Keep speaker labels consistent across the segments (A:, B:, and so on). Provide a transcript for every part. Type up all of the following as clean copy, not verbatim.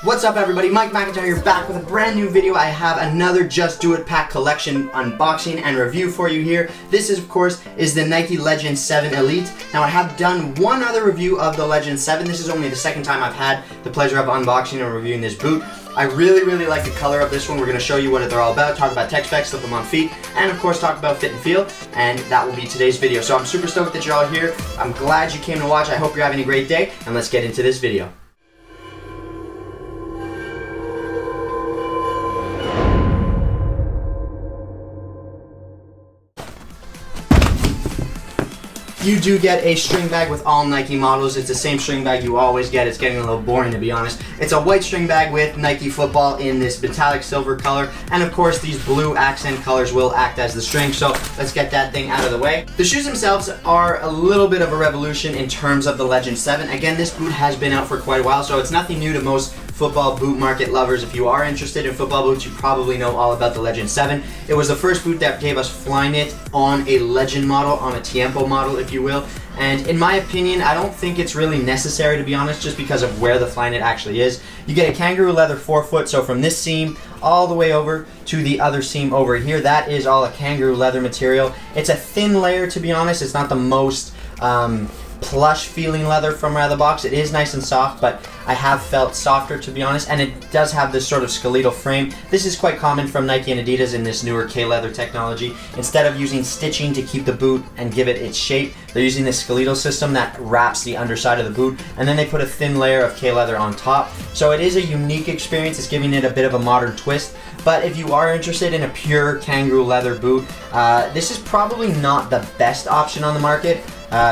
A: What's up everybody, Mike McIntyre here, back with a brand new video. I have another Just Do It Pack collection unboxing and review for you here. This is, of course, the Nike Legend 7 Elite. Now I have done one other review of the Legend 7. This is only the second time I've had the pleasure of unboxing and reviewing this boot. I really like the color of this one. We're going to show you what they're all about, talk about tech specs, slip them on feet, and of course talk about fit and feel, and that will be today's video. So I'm super stoked that you're all here. I'm glad you came to watch. I hope you're having a great day, and let's get into this video. You do get a string bag with all Nike models. It's the same string bag you always get. It's getting a little boring, to be honest. It's a white string bag with Nike football in this metallic silver color, and of course these blue accent colors will act as the string, so let's get that thing out of the way. The shoes themselves are a little bit of a revolution in terms of the Legend 7. Again, this boot has been out for quite a while, so it's nothing new to most football boot market lovers. If you are interested in football boots, you probably know all about the Legend 7. It was the first boot that gave us Flyknit on a Legend model, on a Tiempo model, if you will. And in my opinion, I don't think it's really necessary, to be honest, just because of where the Flyknit actually is. You get a kangaroo leather forefoot, so from this seam all the way over to the other seam over here, that is all a kangaroo leather material. It's a thin layer, to be honest. It's not the most plush feeling leather from out of the box. It is nice and soft, but I have felt softer, to be honest, and it does have this sort of skeletal frame. This is quite common from Nike and Adidas in this newer K-leather technology. Instead of using stitching to keep the boot and give it its shape, they're using this skeletal system that wraps the underside of the boot, and then they put a thin layer of K-leather on top. So it is a unique experience. It's giving it a bit of a modern twist. But if you are interested in a pure kangaroo leather boot, this is probably not the best option on the market.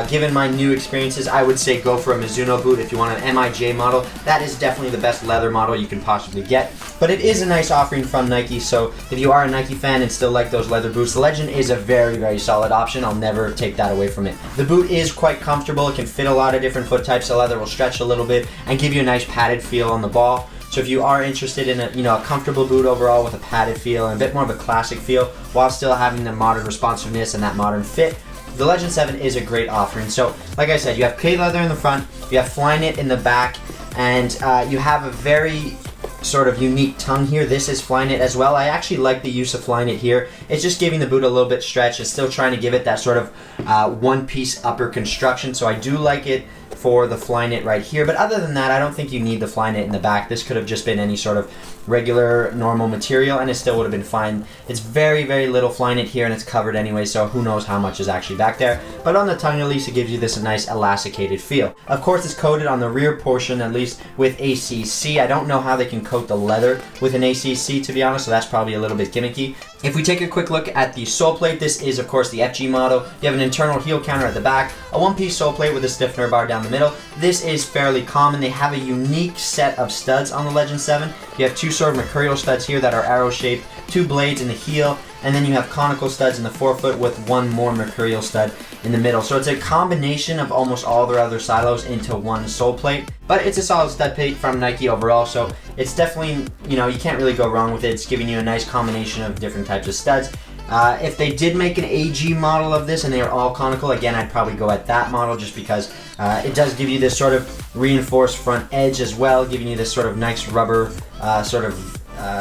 A: Given my new experiences, I would say go for a Mizuno boot if you want an MIJ model. That is definitely the best leather model you can possibly get. But it is a nice offering from Nike, so if you are a Nike fan and still like those leather boots, the Legend is a very solid option. I'll never take that away from it. The boot is quite comfortable. It can fit a lot of different foot types. The leather will stretch a little bit and give you a nice padded feel on the ball. So if you are interested in a comfortable boot overall with a padded feel and a bit more of a classic feel while still having the modern responsiveness and that modern fit, the Legend 7 is a great offering. So like I said, you have K-leather in the front, you have Flyknit in the back, and you have a very sort of unique tongue here. This is Flyknit as well. I actually like the use of Flyknit here. It's just giving the boot a little bit stretch. It's still trying to give it that sort of one-piece upper construction, so I do like it for the Flyknit right here. But other than that, I don't think you need the Flyknit in the back. This could have just been any sort of regular normal material and it still would have been fine. It's very little Flyknit here and it's covered anyway, so who knows how much is actually back there. But on the tongue at least, it gives you this nice elasticated feel. Of course, it's coated on the rear portion at least with ACC. I don't know how they can coat the leather with an ACC, to be honest, so that's probably a little bit gimmicky. If we take a quick look at the sole plate, this is of course the FG model. You have an internal heel counter at the back, a one-piece sole plate with a stiffener bar down the middle. This is fairly common. They have a unique set of studs on the Legend 7. You have two sort of mercurial studs here that are arrow-shaped, two blades in the heel, and then you have conical studs in the forefoot with one more mercurial stud in the middle. So it's a combination of almost all their other silos into one sole plate. But it's a solid stud plate from Nike overall, so it's definitely, you can't really go wrong with it. It's giving you a nice combination of different types of studs. If they did make an AG model of this and they are all conical, again, I'd probably go at that model just because it does give you this sort of reinforced front edge as well, giving you this sort of nice rubber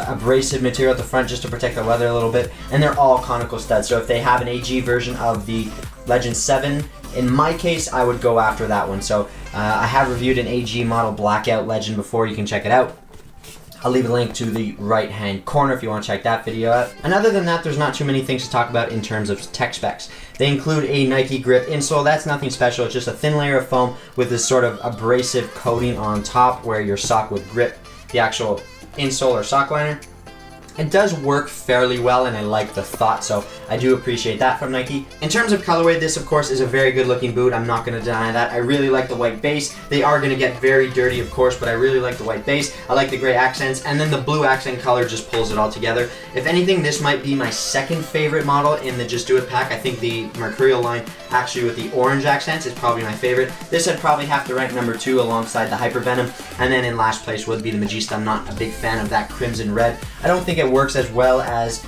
A: abrasive material at the front just to protect the leather a little bit, and they're all conical studs. So if they have an AG version of the Legend 7, in my case, I would go after that one. So I have reviewed an AG model Blackout Legend before. You can check it out. I'll leave a link to the right hand corner if you want to check that video out. And other than that, there's not too many things to talk about in terms of tech specs. They include a Nike grip insole. That's nothing special. It's just a thin layer of foam with this sort of abrasive coating on top where your sock would grip the actual insole or sock liner. It does work fairly well and I like the thought, so I do appreciate that from Nike. In terms of colorway, this of course is a very good looking boot. I'm not going to deny that. I really like the white base. They are going to get very dirty of course, but I really like the white base. I like the gray accents, and then the blue accent color just pulls it all together. If anything, this might be my second favorite model in the Just Do It pack. I think the Mercurial line actually with the orange accents is probably my favorite. This I'd probably have to rank number 2 alongside the Hypervenom, and then in last place would be the Magista. I'm not a big fan of that crimson red. I don't think it works as well as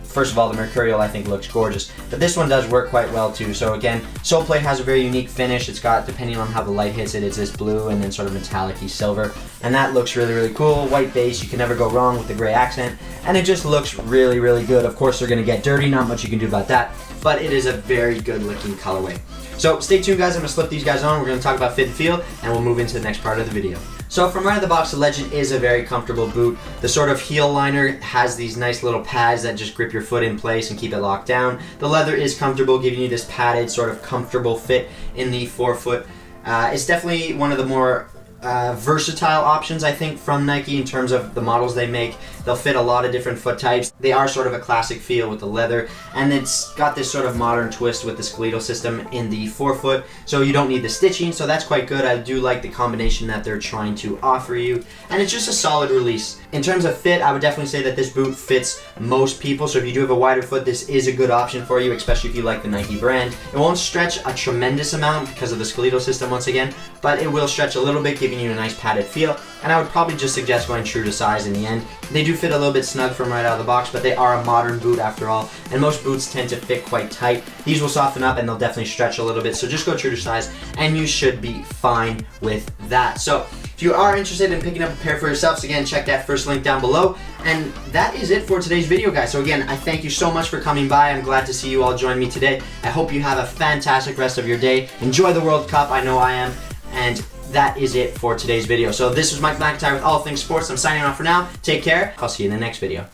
A: First of all, the Mercurial I think looks gorgeous, but this one does work quite well too. So again, sole plate has a very unique finish. It's got, depending on how the light hits it, it's this blue and then sort of metallic-y silver, and that looks really, really cool. White base, you can never go wrong with the gray accent, and it just looks really, really good. Of course, they're gonna get dirty, not much you can do about that, but it is a very good looking colorway. So stay tuned, guys. I'm gonna slip these guys on. We're gonna talk about fit and feel, and we'll move into the next part of the video. So from right out of the box, the Legend is a very comfortable boot. The sort of heel liner has these nice little pads that just grip your foot in place and keep it locked down. The leather is comfortable, giving you this padded sort of comfortable fit in the forefoot. It's definitely one of the more versatile options, I think, from Nike in terms of the models they make. They'll fit a lot of different foot types. They are sort of a classic feel with the leather, and it's got this sort of modern twist with the skeletal system in the forefoot, so you don't need the stitching, so that's quite good. I do like the combination that they're trying to offer you, and it's just a solid release. In terms of fit, I would definitely say that this boot fits most people, so if you do have a wider foot, this is a good option for you, especially if you like the Nike brand. It won't stretch a tremendous amount because of the skeletal system once again, but it will stretch a little bit, giving you a nice padded feel, and I would probably just suggest going true to size in the end. They do fit a little bit snug from right out of the box, but they are a modern boot after all, and most boots tend to fit quite tight. These will soften up and they'll definitely stretch a little bit, so just go true to size and you should be fine with that. So if you are interested in picking up a pair for yourselves, again, check that first link down below. And that is it for today's video, guys. So again, I thank you so much for coming by. I'm glad to see you all join me today. I hope you have a fantastic rest of your day. Enjoy the World Cup, I know I am, and that is it for today's video. So this was Mike McIntyre with All Things Sports. I'm signing off for now. Take care. I'll see you in the next video.